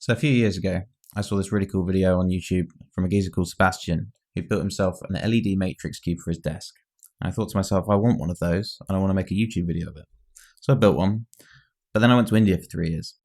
So a few years ago, I saw this really cool video on YouTube from a geezer called Sebastian, who built himself an LED matrix cube for his desk. And I thought to myself, I want one of those, and I want to make a YouTube video of it. So I built one, but then I went to India for 3 years.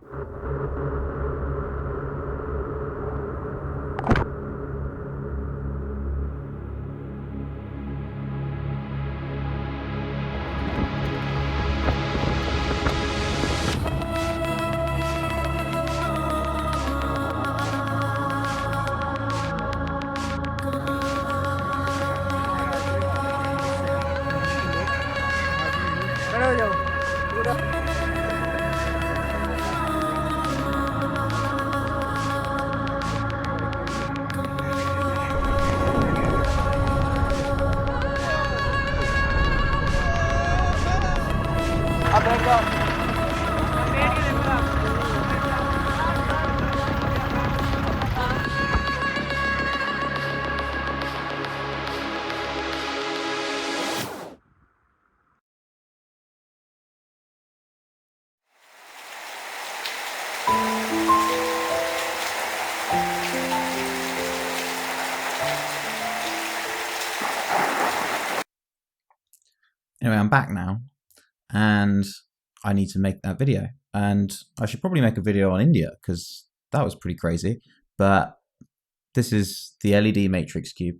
Anyway, I'm back now, and I need to make that video. And I should probably make a video on India, because that was pretty crazy. But this is the LED matrix cube.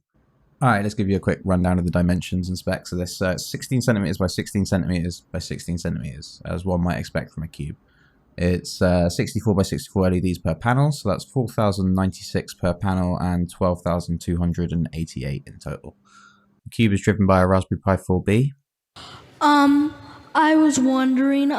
Alright, let's give you a quick rundown of the dimensions and specs of this. So it's 16 centimeters by 16 centimeters by 16 centimeters, as one might expect from a cube. It's 64 by 64 LEDs per panel, so that's 4,096 per panel and 12,288 in total. The cube is driven by a Raspberry Pi 4B. I was wondering,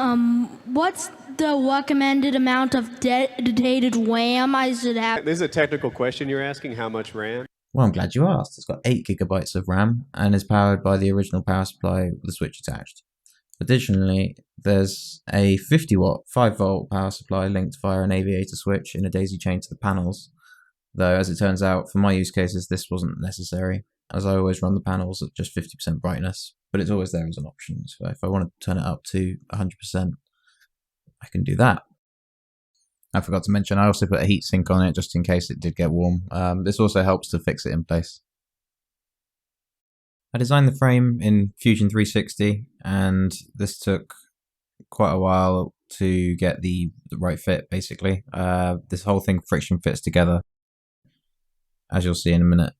what's the recommended amount of dedicated RAM I should have? This is a technical question you're asking, how much RAM? Well, I'm glad you asked. It's got 8 gigabytes of RAM and is powered by the original power supply with a switch attached. Additionally, there's a 50 watt 5 volt power supply linked via an aviator switch in a daisy chain to the panels, though as it turns out, for my use cases this wasn't necessary, as I always run the panels at just 50% brightness, but it's always there as an option, so if I want to turn it up to 100%, I can do that. I forgot to mention, I also put a heatsink on it just in case it did get warm. This also helps to fix it in place. I designed the frame in Fusion 360, and this took quite a while to get the right fit, basically. This whole thing friction fits together, as you'll see in a minute.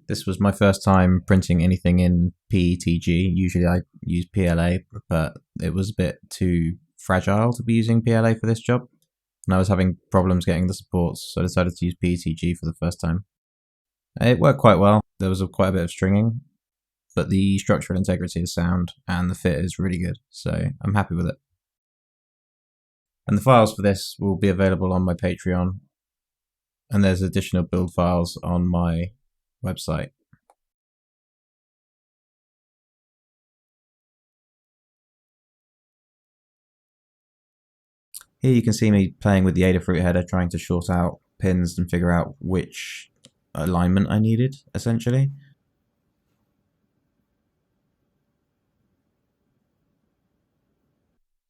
This was my first time printing anything in PETG. Usually I use PLA, but it was a bit too fragile to be using PLA for this job, and I was having problems getting the supports, so I decided to use PETG for the first time. It worked quite well. There was quite a bit of stringing, but the structural integrity is sound and the fit is really good, so I'm happy with it. And the files for this will be available on my Patreon, and there's additional build files on my website. Here you can see me playing with the Adafruit header, trying to short out pins and figure out which alignment I needed, essentially.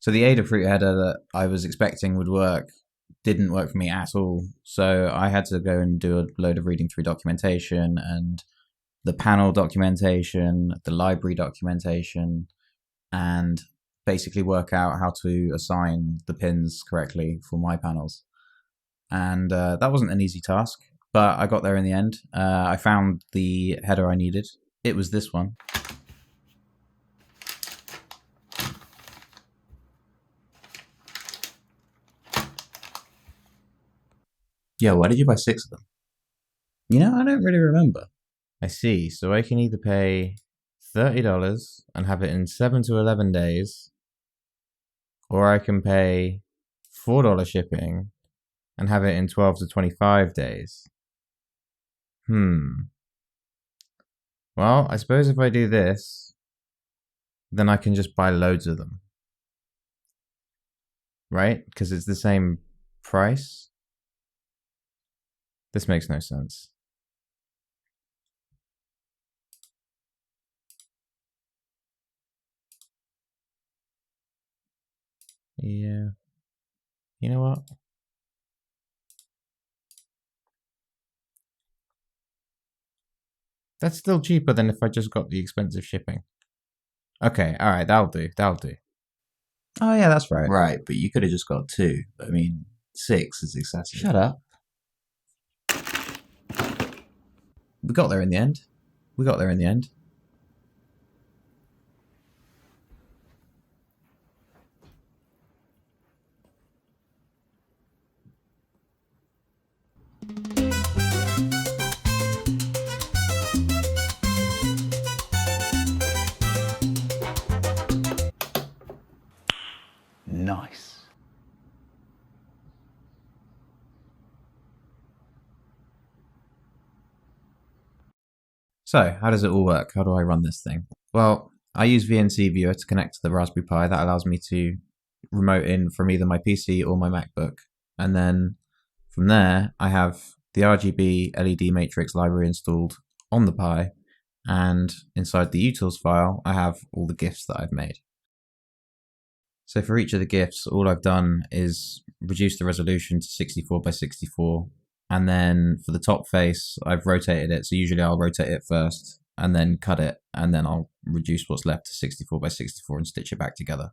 So the Adafruit header that I was expecting would work didn't work for me at all, so I had to go and do a load of reading through documentation and the panel documentation, the library documentation, and basically work out how to assign the pins correctly for my panels. And that wasn't an easy task, but I got there in the end. I found the header I needed. It was this one. Yo, why did you buy 6 of them? You know, I don't really remember. I see, so I can either pay $30 and have it in 7 to 11 days, or I can pay $4 shipping and have it in 12 to 25 days. Well, I suppose if I do this, then I can just buy loads of them. Right? Because it's the same price. This makes no sense. Yeah. You know what? That's still cheaper than if I just got the expensive shipping. Okay, alright, that'll do. Oh yeah, that's right. Right, but you could have just got 2. I mean, 6 is excessive. Shut up. We got there in the end. Nice. So, how does it all work? How do I run this thing? Well, I use VNC Viewer to connect to the Raspberry Pi. That allows me to remote in from either my PC or my MacBook. And then from there, I have the RGB LED matrix library installed on the Pi. And inside the utils file, I have all the GIFs that I've made. So for each of the GIFs, all I've done is reduce the resolution to 64 by 64. And then for the top face, I've rotated it. So usually I'll rotate it first and then cut it. And then I'll reduce what's left to 64 by 64 and stitch it back together.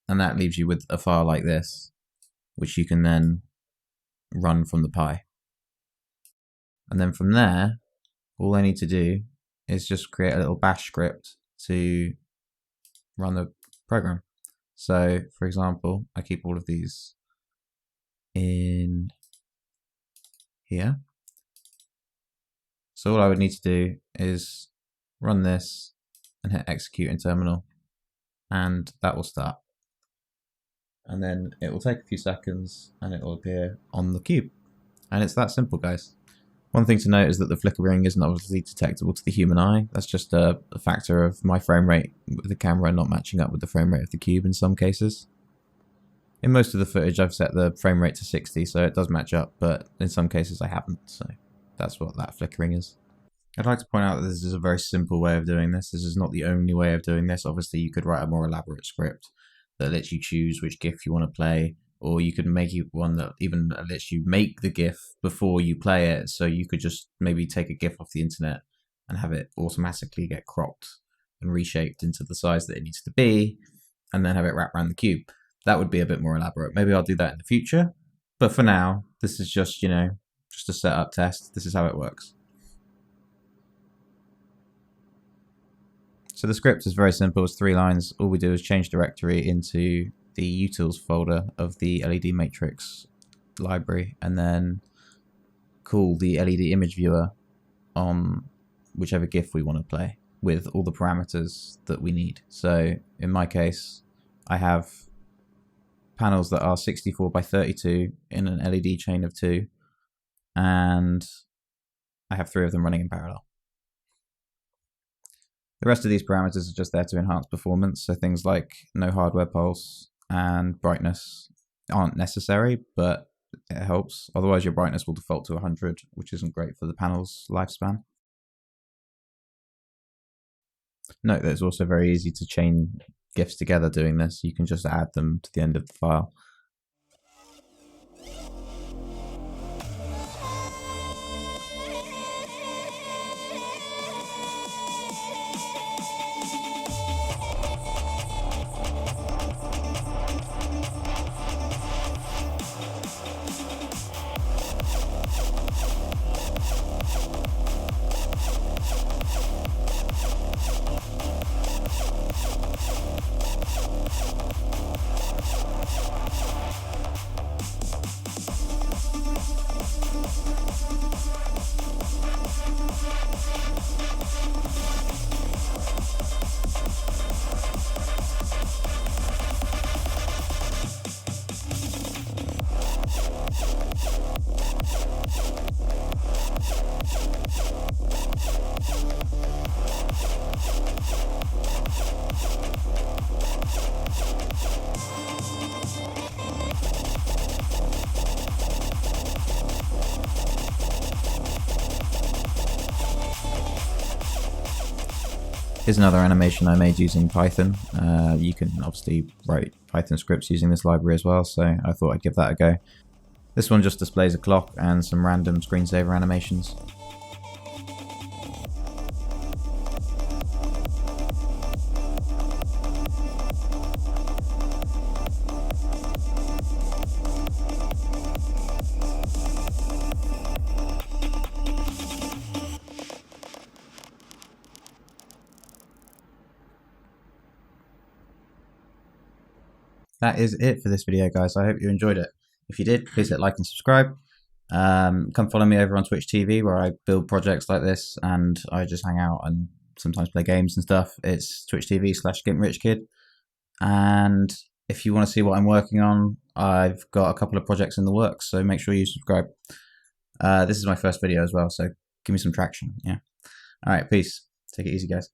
And that leaves you with a file like this, which you can then run from the Pi. And then from there, all I need to do is just create a little bash script to run the program. So, for example, I keep all of these in here. So all I would need to do is run this and hit execute in terminal, and that will start. And then it will take a few seconds and it will appear on the cube. And it's that simple, guys. One thing to note is that the flickering isn't obviously detectable to the human eye. That's just a factor of my frame rate with the camera not matching up with the frame rate of the cube in some cases. In most of the footage I've set the frame rate to 60, so it does match up, but in some cases I haven't, so that's what that flickering is. I'd like to point out that this is a very simple way of doing this. This is not the only way of doing this. Obviously you could write a more elaborate script that lets you choose which GIF you want to play, or you could make one that even lets you make the GIF before you play it. So you could just maybe take a GIF off the internet and have it automatically get cropped and reshaped into the size that it needs to be, and then have it wrap around the cube. That would be a bit more elaborate. Maybe I'll do that in the future. But for now, this is just, just a setup test. This is how it works. So the script is very simple. It's 3 lines. All we do is change directory into the utils folder of the LED matrix library, and then call the LED image viewer on whichever GIF we want to play with all the parameters that we need. So in my case, I have panels that are 64 by 32 in an LED chain of 2, and I have 3 of them running in parallel. The rest of these parameters are just there to enhance performance, so things like no hardware pulse and brightness aren't necessary, but it helps. Otherwise your brightness will default to 100, which isn't great for the panel's lifespan. Note that it's also very easy to chain GIFs together doing this. You can just add them to the end of the file. Here's another animation I made using Python. You can obviously write Python scripts using this library as well, so I thought I'd give that a go. This one just displays a clock and some random screensaver animations. That is it for this video, guys. I hope you enjoyed it. If you did, please hit like and subscribe. Come follow me over on Twitch TV, where I build projects like this and I just hang out and sometimes play games and stuff. It's Twitch TV/GimpRichKid. And if you want to see what I'm working on, I've got a couple of projects in the works, so make sure you subscribe. This is my first video as well, so give me some traction. Yeah. All right, peace. Take it easy, guys.